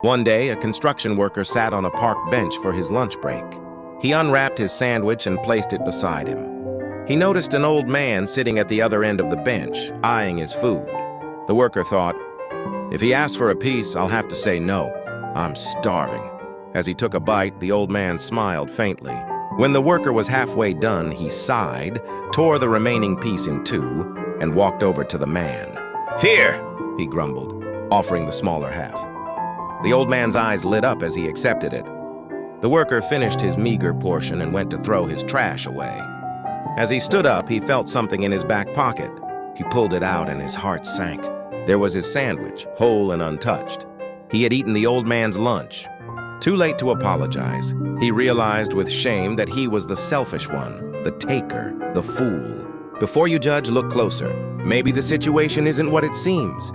One day, a construction worker sat on a park bench for his lunch break. He unwrapped his sandwich and placed it beside him. He noticed an old man sitting at the other end of the bench, eyeing his food. The worker thought, "If he asks for a piece, I'll have to say no. I'm starving." As he took a bite, the old man smiled faintly. When the worker was halfway done, he sighed, tore the remaining piece in two, and walked over to the man. "Here," he grumbled, offering the smaller half. The old man's eyes lit up as he accepted it. The worker finished his meager portion and went to throw his trash away. As he stood up, he felt something in his back pocket. He pulled it out and his heart sank. There was his sandwich, whole and untouched. He had eaten the old man's lunch. Too late to apologize, he realized with shame that he was the selfish one, the taker, the fool. Before you judge, look closer. Maybe the situation isn't what it seems.